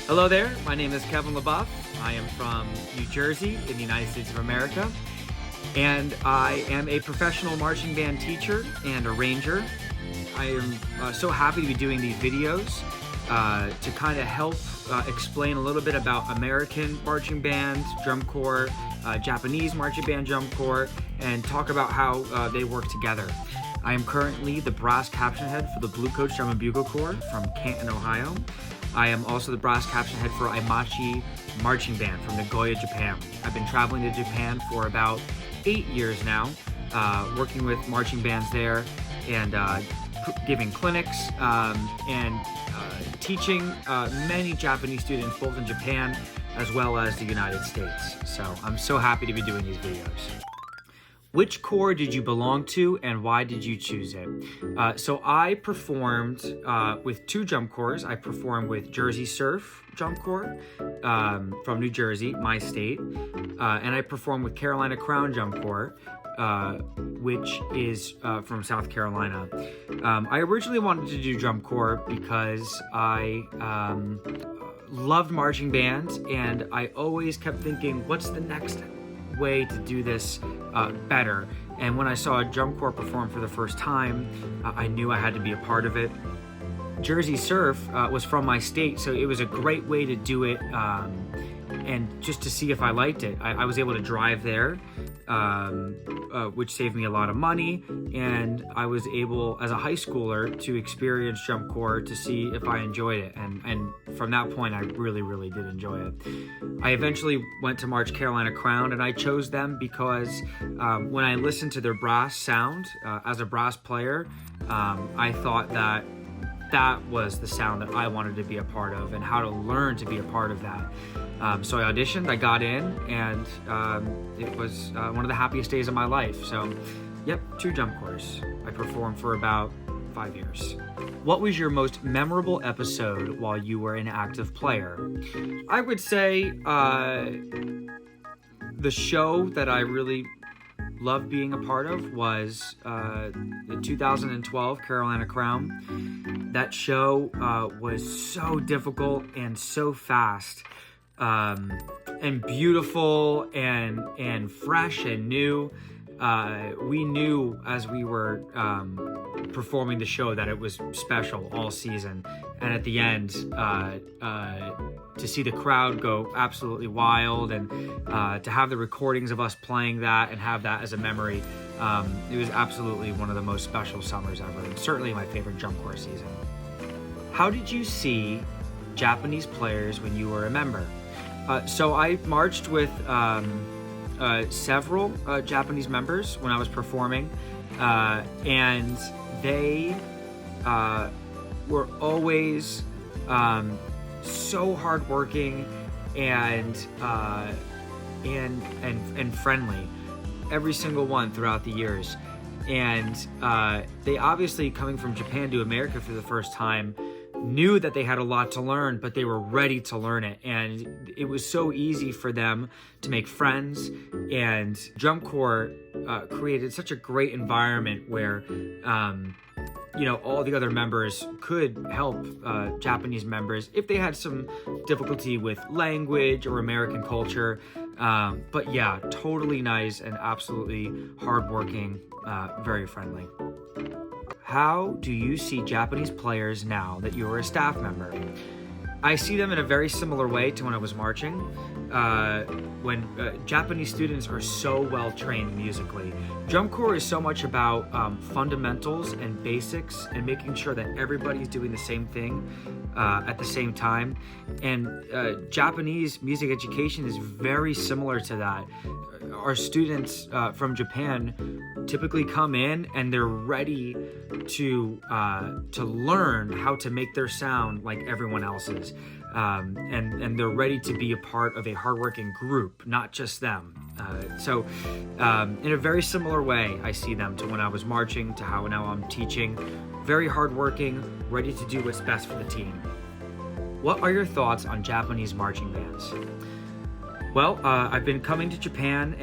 Hello there, my name is Kevin LeBoeuf. I am from New Jersey in the United States of America, and I am a professional marching band teacher and arranger. I am so happy to be doing these videos to kind of help explain a little bit about American marching band, drum corps, Japanese marching band, drum corps, and talk about how they work together. I am currently the brass caption head for the Blue Coats Drum&Bugle Corps from Canton, Ohio. I am also the brass caption head for Aimachi Marching Band from Nagoya, Japan. I've been traveling to Japan for about 8 years now, working with marching bands there and giving clinics and teaching many Japanese students both in Japan as well as the United States. So I'm so happy to be doing these videos. Which corps did you belong to and why did you choose it? So I performed with two drum corps. I performed with Jersey Surf Drum Corps from New Jersey, my state, and I performed with Carolina Crown Drum Corps, which is from South Carolina. I originally wanted to do drum corps because I loved marching bands, and I always kept thinking, what's the next way to do this better? And when I saw a drum corps perform for the first time, I knew I had to be a part of it. Jersey Surf was from my state, so it was a great way to do it and just to see if I liked it. I was able to drive there, which saved me a lot of money, and I was able, as a high schooler, to experience drum corps to see if I enjoyed it, and from that point I really did enjoy it. I eventually went to March Carolina Crown, and I chose them because when I listened to their brass sound as a brass player, I thought that was the sound that I wanted to be a part of and how to learn to be a part of that. So I auditioned, I got in, and it was one of the happiest days of my life. So, yep, two drum corps. I performed for about 5 years. What was your most memorable episode while you were an active player? I would say the show that I really loved being a part of was the 2012 Carolina Crown. That show was so difficult and so fast and beautiful and fresh and new. We knew as we were performing the show that it was special all season, and at the end to see the crowd go absolutely wild and to have the recordings of us playing that and have that as a memory, it was absolutely one of the most special summers ever, and certainly my favorite drum corps season. How did you see Japanese players when you were a member? So I marched with several Japanese members when I was performing, and they were always so hardworking and friendly, every single one throughout the years. And they obviously, coming from Japan to America for the first time, knew that they had a lot to learn, but they were ready to learn it, and it was so easy for them to make friends. And drum corps created such a great environment where all the other members could help Japanese members if they had some difficulty with language or American culture. But yeah, totally nice and absolutely hardworking, very friendly. How do you see Japanese players now that you are a staff member? I see them in a very similar way to when I was marching. When Japanese students are so well trained musically. Drum corps is so much about fundamentals and basics and making sure that everybody's doing the same thing at the same time. And Japanese music education is very similar to that. Our students from Japan typically come in and they're ready to learn how to make their sound like everyone else's, and they're ready to be a part of a hardworking group, not just them. So in a very similar way, I see them to when I was marching to how now I'm teaching. Very hardworking, ready to do what's best for the team. What are your thoughts on Japanese marching bands? Well, I've been coming to Japan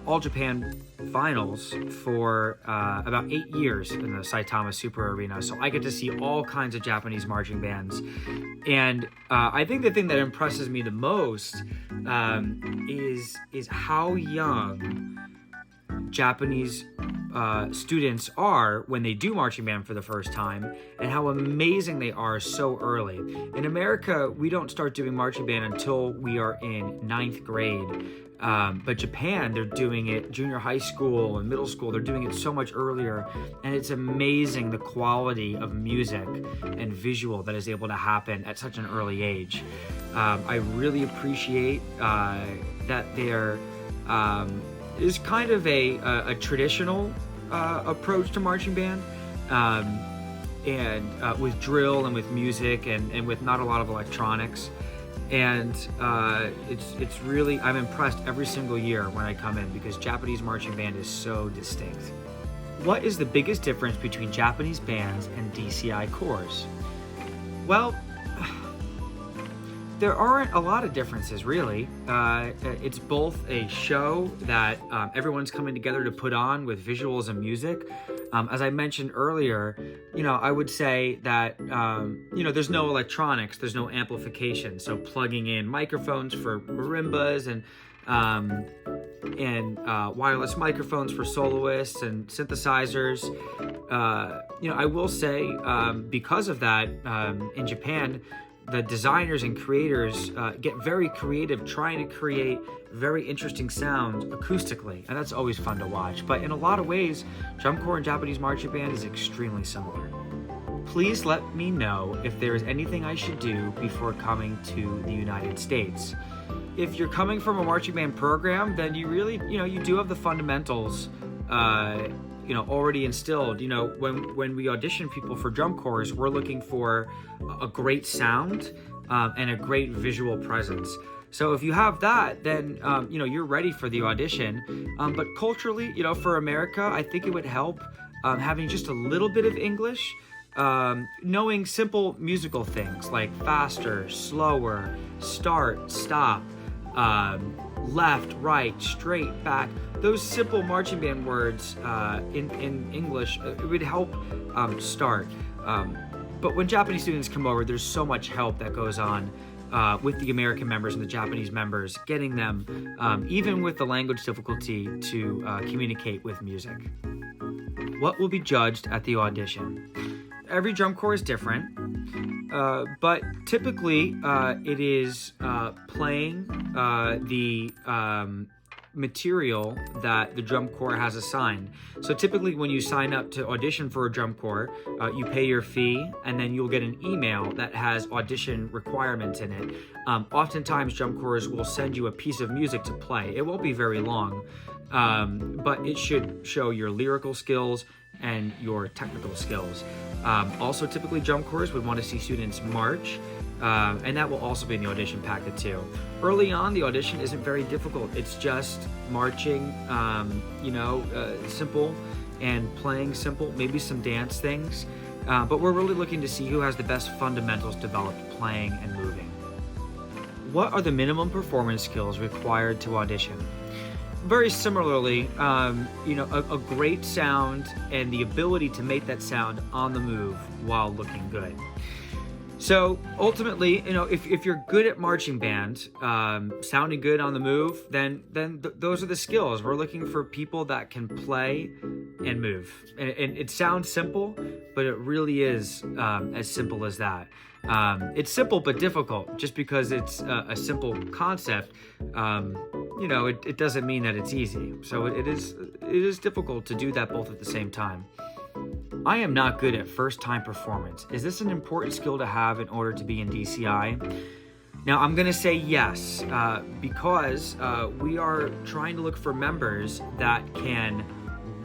All Japan finals for about 8 years in the Saitama Super Arena. So I get to see all kinds of Japanese marching bands. And I think the thing that impresses me the most is how young Japanese students are when they do marching band for the first time, and how amazing they are so early. In America, we don't start doing marching band until we are in 9th grade. But Japan, they're doing it junior high school and middle school. They're doing it so much earlier. And it's amazing the quality of music and visual that is able to happen at such an early age. I really appreciate that there is kind of a traditional approach to marching band. And with drill and with music and with not a lot of electronics. And it's really, I'm impressed every single year when I come in because Japanese marching band is so distinct. What is the biggest difference between Japanese bands and DCI corps? Well, there aren't a lot of differences, really. It's both a show that everyone's coming together to put on with visuals and music. As I mentioned earlier, I would say that, there's no electronics, there's no amplification. So plugging in microphones for marimbas and wireless microphones for soloists and synthesizers. I will say, because of that, in Japan, the designers and creators get very creative trying to create very interesting sounds acoustically, and that's always fun to watch. But in a lot of ways, drum corps and Japanese marching band is extremely similar. Please let me know if there is anything I should do before coming to the United States. If you're coming from a marching band program, then you really, you do have the fundamentals already instilled. When we audition people for drum corps, we're looking for a great sound and a great visual presence. So if you have that, then you're ready for the audition. But culturally, for America, I think it would help having just a little bit of English, knowing simple musical things like faster, slower, start, stop, left, right, straight, back. Those simple marching band words in English, it would help start. But when Japanese students come over, there's so much help that goes on with the American members and the Japanese members, getting them, even with the language difficulty, to communicate with music. What will be judged at the audition? Every drum corps is different, but typically it is playing the material that the drum corps has assigned. So typically when you sign up to audition for a drum corps, you pay your fee and then you'll get an email that has audition requirements in it. Oftentimes drum corps will send you a piece of music to play. It won't be very long, but it should show your lyrical skills and your technical skills. Also, typically drum corps would want to see students march, and that will also be in the audition packet too. Early on, the audition isn't very difficult. It's just marching, simple, and playing simple, maybe some dance things. But we're really looking to see who has the best fundamentals developed playing and moving. What are the minimum performance skills required to audition? Very similarly, a great sound and the ability to make that sound on the move while looking good. So ultimately, if you're good at marching band, sounding good on the move, then those are the skills. We're looking for people that can play and move. And it sounds simple, but it really is as simple as that. It's simple but difficult. Just because it's a simple concept, it doesn't mean that it's easy. So it is difficult to do that both at the same time. I am not good at first-time performance. Is this an important skill to have in order to be in DCI? Now, I'm going to say yes, because we are trying to look for members that can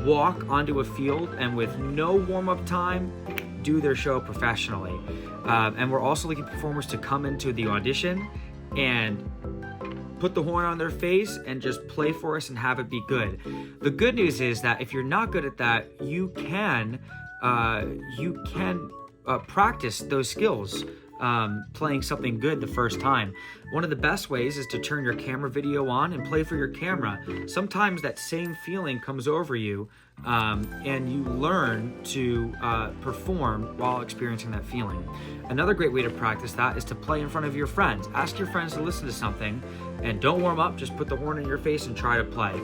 walk onto a field and with no warm-up time, do their show professionally. And we're also looking for performers to come into the audition and put the horn on their face and just play for us and have it be good. The good news is that if you're not good at that, you can practice those skills playing something good the first time. One of the best ways is to turn your camera video on and play for your camera. Sometimes that same feeling comes over you, and you learn to perform while experiencing that feeling. Another great way to practice that is to play in front of your friends. Ask your friends to listen to something, and don't warm up, just put the horn in your face and try to play.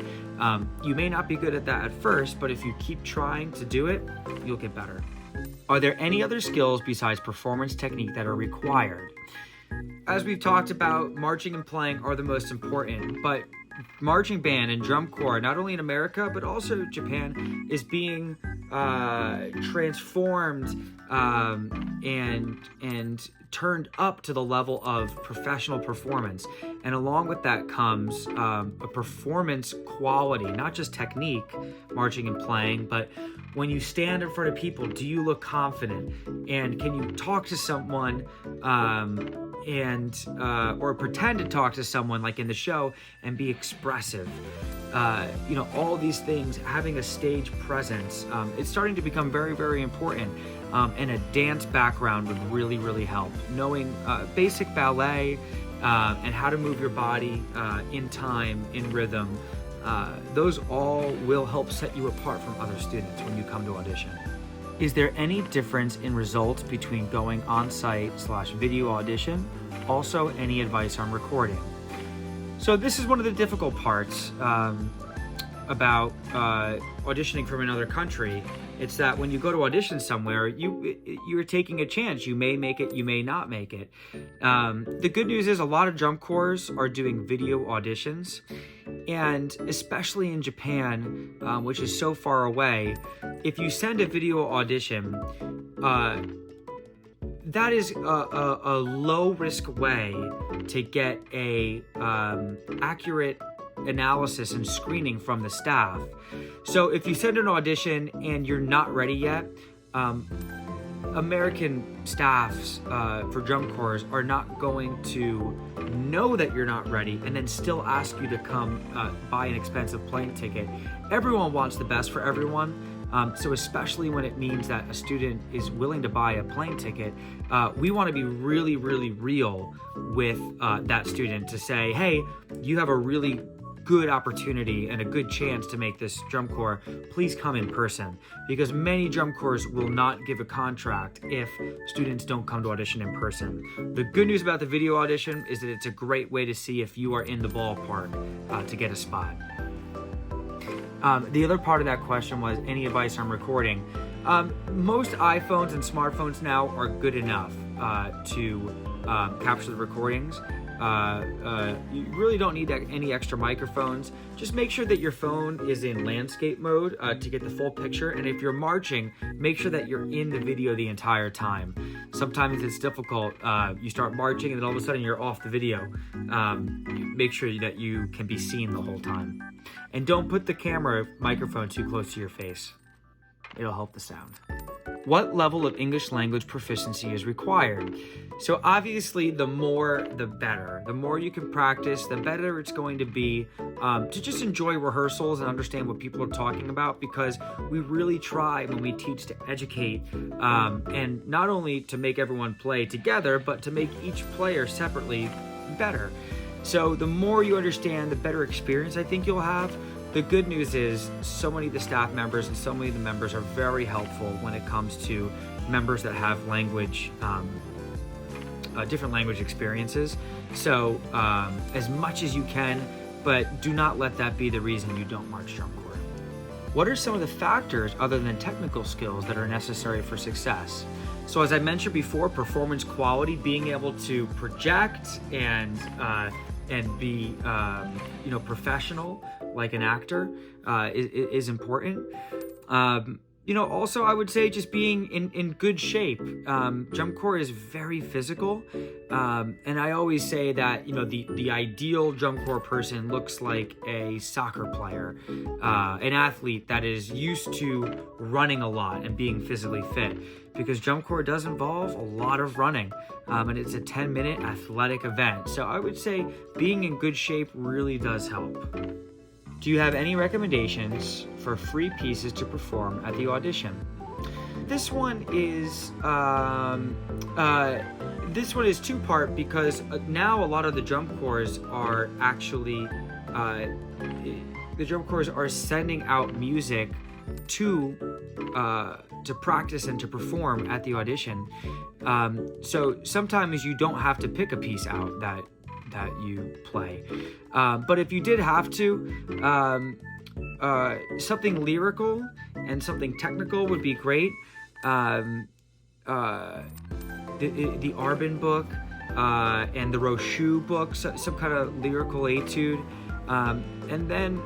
You may not be good at that at first, but if you keep trying to do it, you'll get better. Are there any other skills besides performance technique that are required? As we've talked about, marching and playing are the most important, but marching band and drum corps, not only in America, but also Japan, is being transformed and turned up to the level of professional performance. And along with that comes a performance quality, not just technique, marching and playing, but when you stand in front of people, do you look confident? And can you talk to someone or pretend to talk to someone like in the show and be expressive? All these things, having a stage presence, it's starting to become very, very important. And a dance background would really, really help. Knowing basic ballet and how to move your body in time, in rhythm, those all will help set you apart from other students when you come to audition. Is there any difference in results between going on-site/video audition? Also, any advice on recording? So this is one of the difficult parts about auditioning from another country. It's that when you go to audition somewhere, you're taking a chance. You may make it, you may not make it. The good news is a lot of drum corps are doing video auditions, and especially in Japan, which is so far away, if you send a video audition, that is a low-risk way to get a accurate analysis and screening from the staff. So if you send an audition and you're not ready yet, American staffs for drum corps are not going to know that you're not ready and then still ask you to come buy an expensive plane ticket. Everyone wants the best for everyone. So especially when it means that a student is willing to buy a plane ticket, we want to be really, really real with that student to say, hey, you have a really good opportunity and a good chance to make this drum corps. Please come in person, because many drum corps will not give a contract if students don't come to audition in person. The good news about the video audition is that it's a great way to see if you are in the ballpark to get a spot. The other part of that question was any advice on recording. Most iPhones and smartphones now are good enough to capture the recordings. You really don't need any extra microphones. Just make sure that your phone is in landscape mode to get the full picture. And if you're marching, make sure that you're in the video the entire time. Sometimes it's difficult. You start marching and then all of a sudden you're off the video. Make sure that you can be seen the whole time. And don't put the camera microphone too close to your face. It'll help the sound. What level of English language proficiency is required? So obviously, the more, the better. The more you can practice, the better it's going to be to just enjoy rehearsals and understand what people are talking about, because we really try when we teach to educate and not only to make everyone play together, but to make each player separately better. So the more you understand, the better experience I think you'll have. The good news is so many of the staff members and so many of the members are very helpful when it comes to members that have language, different language experiences. So as much as you can, but do not let that be the reason you don't march drum corps. What are some of the factors other than technical skills that are necessary for success? So as I mentioned before, performance quality, being able to project and be professional like an actor is important. Also I would say just being in good shape. Drum corps is very physical, and I always say that the ideal drum corps person looks like a soccer player, an athlete that is used to running a lot and being physically fit, because drum corps does involve a lot of running, and it's a 10-minute athletic event. So I would say being in good shape really does help. Do you have any recommendations for free pieces to perform at the audition? This one is this one is two-part because now a lot of the drum corps are actually the drum corps are sending out music to practice and to perform at the audition. So sometimes you don't have to pick a piece out that you play. But if you did have to, something lyrical and something technical would be great. The Arbin book and the Rochu book, some kind of lyrical etude. And then,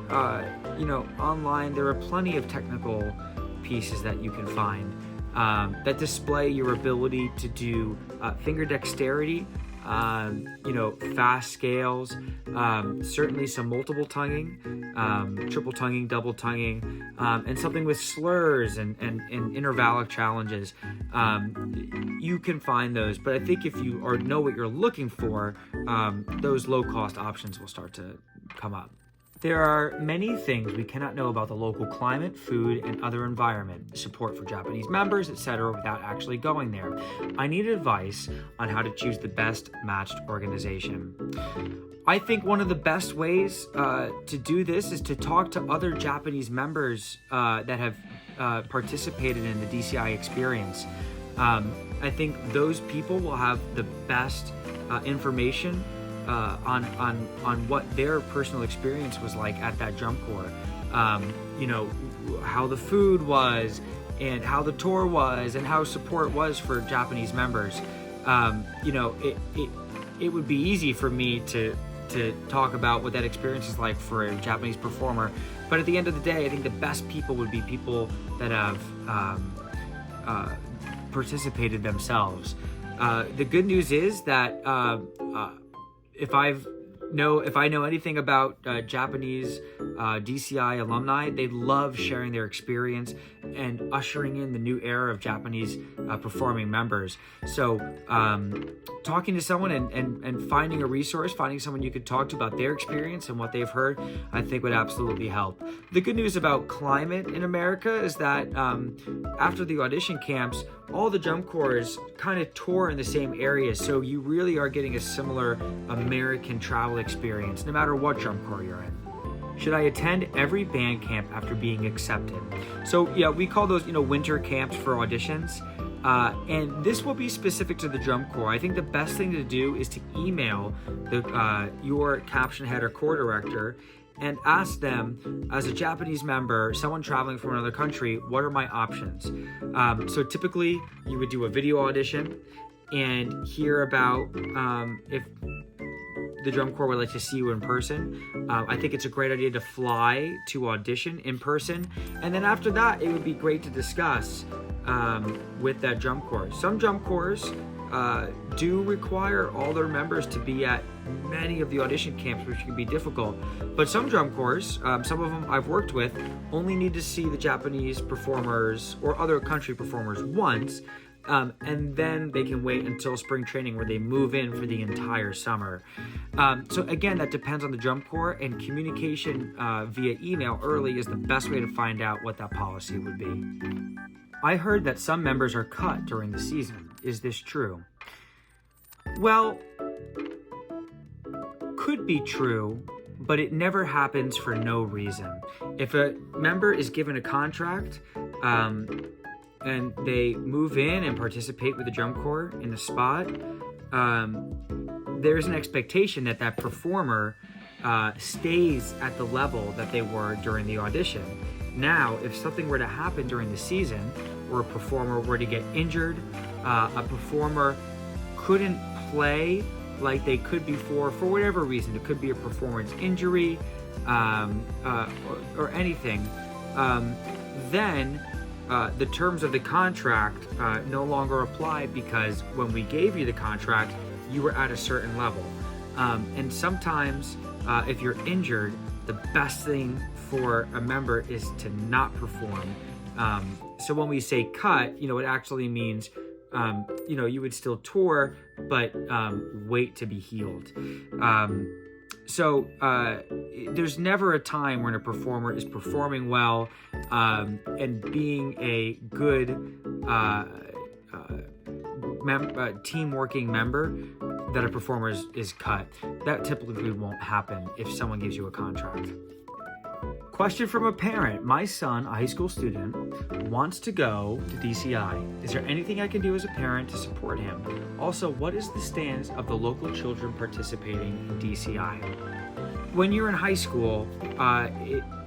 online there are plenty of technical pieces that you can find that display your ability to do finger dexterity, fast scales, certainly some multiple tonguing, triple tonguing, double tonguing, and something with slurs and intervallic challenges. You can find those, but I think if you know what you're looking for, those low-cost options will start to come up. There are many things we cannot know about the local climate, food, and other environment, support for Japanese members, etc. without actually going there. I need advice on how to choose the best matched organization. I think one of the best ways to do this is to talk to other Japanese members that have participated in the DCI experience. I think those people will have the best information on what their personal experience was like at that drum corps. How the food was and how the tour was and how support was for Japanese members. It would be easy for me to talk about what that experience is like for a Japanese performer, but at the end of the day, I think the best people would be people that have participated themselves. The good news is that if I know anything about Japanese DCI alumni, they love sharing their experience and ushering in the new era of Japanese performing members. So talking to someone and finding a resource, finding someone you could talk to about their experience and what they've heard, I think would absolutely help. The good news about climate in America is that after the audition camps, all the drum corps kind of tour in the same areas, so you really are getting a similar American travel experience no matter what drum corps you're in. Should I attend every band camp after being accepted? So yeah, we call those winter camps for auditions, and this will be specific to the drum corps. I think the best thing to do is to email your caption head or corps director and ask them, as a Japanese member, someone traveling from another country, what are my options? So typically you would do a video audition and hear about if the drum corps would like to see you in person. I think it's a great idea to fly to audition in person. And then after that, it would be great to discuss with that drum corps. Some drum corps do require all their members to be at many of the audition camps, which can be difficult. But some drum corps, some of them I've worked with, only need to see the Japanese performers or other country performers once, and then they can wait until spring training where they move in for the entire summer. So again, that depends on the drum corps, and communication via email early is the best way to find out what that policy would be. I heard that some members are cut during the season. Is this true? Well, could be true, but it never happens for no reason. If a member is given a contract and they move in and participate with the drum corps in a spot, there's an expectation that that performer stays at the level that they were during the audition. Now, if something were to happen during the season, or a performer were to get injured, a performer couldn't play like they could before for whatever reason, it could be a performance injury or anything, then the terms of the contract no longer apply, because when we gave you the contract, you were at a certain level. And sometimes if you're injured, the best thing for a member is to not perform. So when we say cut, it actually means you would still tour, but wait to be healed. So there's never a time when a performer is performing well and being a good team working member that a performer is cut. That typically won't happen if someone gives you a contract. Question from a parent. My son, a high school student, wants to go to DCI. Is there anything I can do as a parent to support him? Also, what is the stance of the local children participating in DCI? When you're in high school,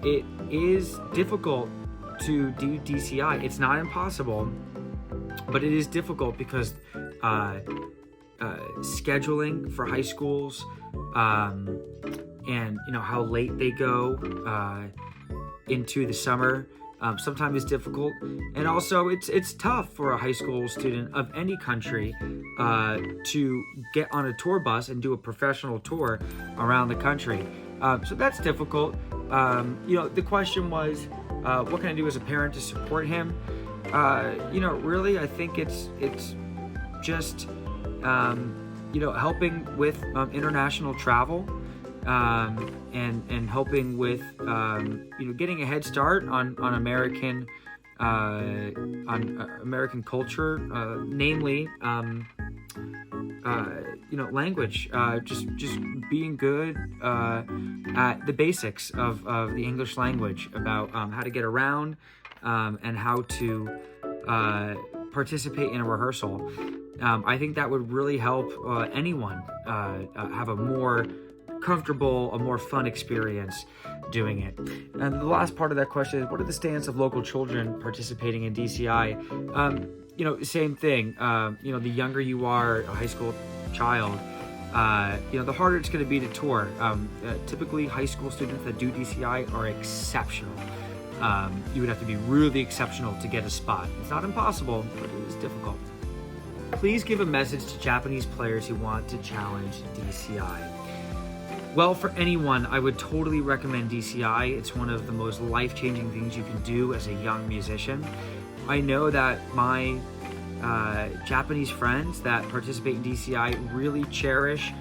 it is difficult to do DCI. It's not impossible, but it is difficult because scheduling for high schools, and how late they go into the summer sometimes is difficult, and also it's tough for a high school student of any country to get on a tour bus and do a professional tour around the country. So that's difficult. The question was, what can I do as a parent to support him? Really, I think it's just helping with international travel. And helping with getting a head start on American culture, namely language, just being good at the basics of the English language, about how to get around and how to participate in a rehearsal. I think that would really help anyone have a more comfortable, a more fun experience doing it. And the last part of that question is, what are the stance of local children participating in DCI? Same thing. The younger you are, a high school child, the harder it's going to be to tour. Typically, high school students that do DCI are exceptional. You would have to be really exceptional to get a spot. It's not impossible, but it is difficult. Please give a message to Japanese players who want to challenge DCI. Well, for anyone, I would totally recommend DCI. It's one of the most life-changing things you can do as a young musician. I know that my Japanese friends that participate in DCI really cherish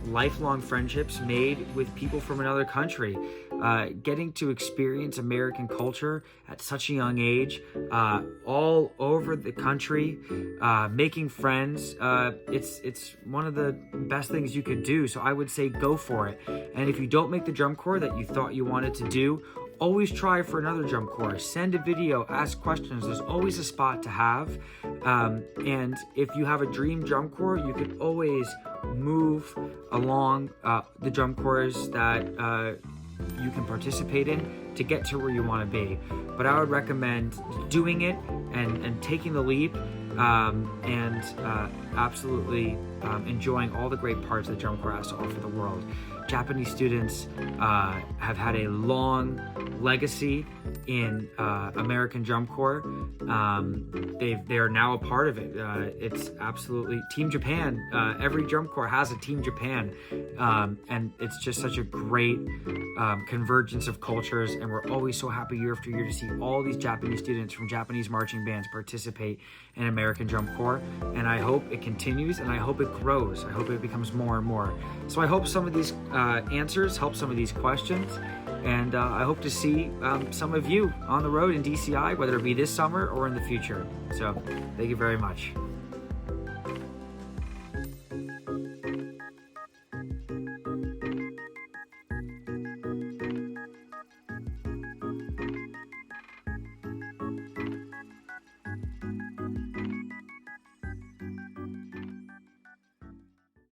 lifelong friendships made with people from another country. Getting to experience American culture at such a young age, all over the country, making friends, it's one of the best things you could do. So I would say go for it. And if you don't make the drum corps that you thought you wanted to do, always try for another drum corps. Send a video, ask questions. There's always a spot to have. And if you have a dream drum corps, you can always move along the drum corps that you can participate in to get to where you want to be. But I would recommend doing it and taking the leap, and absolutely enjoying all the great parts that drum corps has to offer the world. Japanese students have had a long legacy in American drum corps. They are now a part of it. It's absolutely Team Japan. Every drum corps has a Team Japan, and it's just such a great convergence of cultures. And we're always so happy year after year to see all these Japanese students from Japanese marching bands participate in American drum corps. And I hope it continues, and I hope it grows. I hope it becomes more and more. So I hope some of these answers help some of these questions. And I hope to see some of you on the road in DCI, whether it be this summer or in the future. So thank you very much.